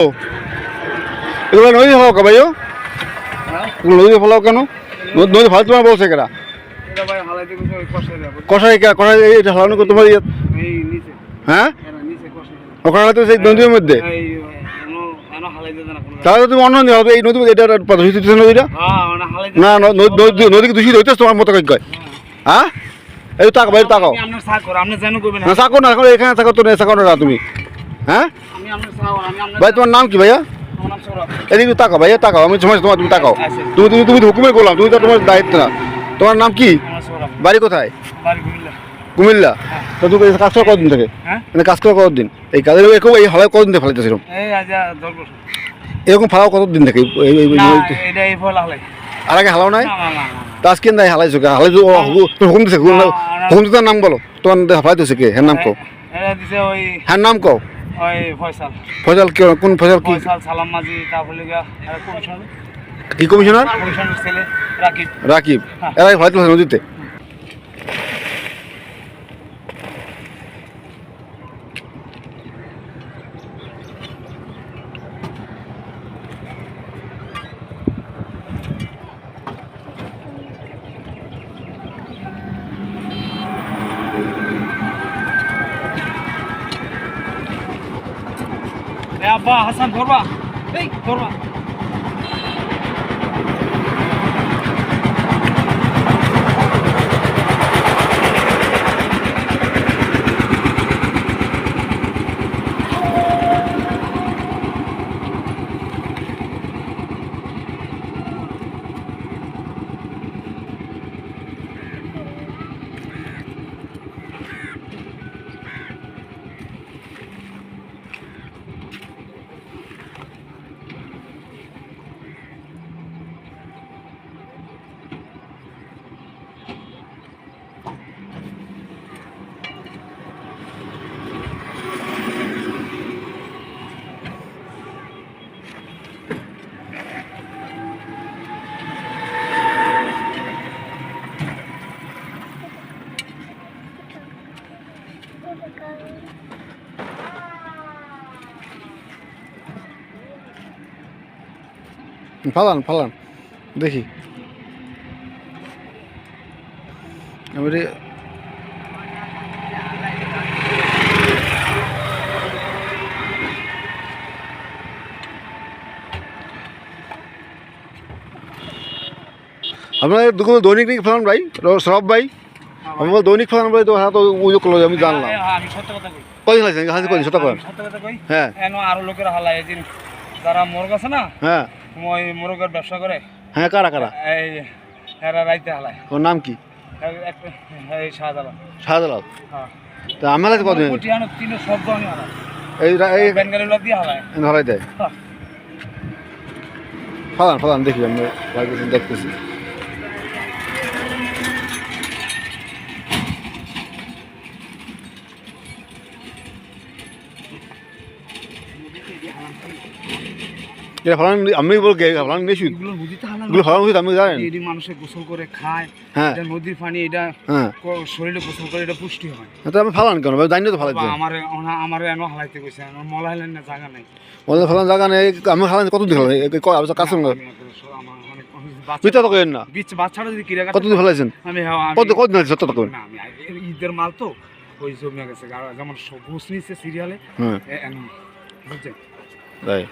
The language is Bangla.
এগুলো নদী ফেলাও কে ভাইও? নদী ফেলাও কেন? নদী ফেলা তোমার বলছে কেনা? কষাই কষাই এটা ফেলানো তোমার ইয়ে? হ্যাঁ ওখানে তো সেই নদীর মধ্যে তাহলে তুমি অন্য নদী হবে এই নদী এটা দূষিত হচ্ছে নদীটা না নদীকে দূষিত হইতেছে তোমার মতো কয় হ্যাঁ এই তাকাও ভাই তাকাও না থাকো না এখানে থাকো তো থাকো না তুমি হ্যাঁ ভাই তোমার নাম কি ভাইয়া এদিকে তাকাও ভাইয়া তাকাও আমি সময় তোমার তুমি তাকাও তুমি তুমি তুমি হুকুমে করলাম তুমি তো তোমার দায়িত্ব না তোমার নাম কি বাড়ি কোথায় কুমিল্লা তো তুমি কাজ করো কতদিন থেকে মানে কাজ করো কতদিন এই কাজের এই হলে কতদিন থেকে ফেলাইতেছিল এরকম ফালাও কতদিন থেকে আর আগে হালাও নাই তাজ কেন দেয় হালাইছো কে হালাইছো হুকুম দিছে হুকুম দিতে নাম বলো তোমার ফালাইতেছে কে হ্যাঁ নাম কও হ্যাঁ নাম কও ফয়সাল কোন ফয়সাল কি কি কমিশনার রাকিব এরাই ফালাইতেছে নদীতে আব্বা হাসান ধরবা এই ধরবা ফালান ফালান দেখি এবারে আপনার দুটো দৈনিক নাকি ফেলান ভাই সরব ভাই আমার দৈনিক ফেলান ভাই তো হ্যাঁ তো অভিযোগ করলো আমি জানলাম আমি সত্য কথা কই কদিন লাগছে হাজির কদিন সত্য করেন সত্য কথা কই হ্যাঁ আরো লোকেরা হালায় এই যারা মোরগ আছে না হ্যাঁ ওই মোরগের ব্যবসা করে হ্যাঁ কারা কারা এই এরা রাইতে হালায় ওর নাম কি এই শাহজালাল শাহজালাল হ্যাঁ তা আমার কাছে কদিন কোটিয়ানো তিন শব্দ আমি হালায় এই এই বেঙ্গালি লোক দিয়ে হালায় ধরাই দেয় ফালান ফালান দেখি আমরা দেখতেছি এটা ফলান আমি বলকে ফলান নিয়ে শুধু এগুলো ফলান উচিত আমি জানেন এটি মানুষে গোসল করে খায় হ্যাঁ এটা নদীর পানি এটা হ্যাঁ শরীরে গোসল করে এটা পুষ্টি হয় তো আমি ফালান কেন জানি তো ফালাইতে আমার এনে হালাইতে গেছে আমার মলা হাইলেন না জায়গা নাই ওদের ফলান জায়গা নেই আমি ফালান কত দিন ফেলাম কাছে বিটা তো কেন না বাচ্চাটা যদি কিরা কত দিন ফেলাইছেন আমি কত দিন আছে সত্য তো না আমি ঈদের মাল তো ওই জমে গেছে যেমন ঘুষ নিচ্ছে সিরিয়ালে হ্যাঁ বুঝছেন তাই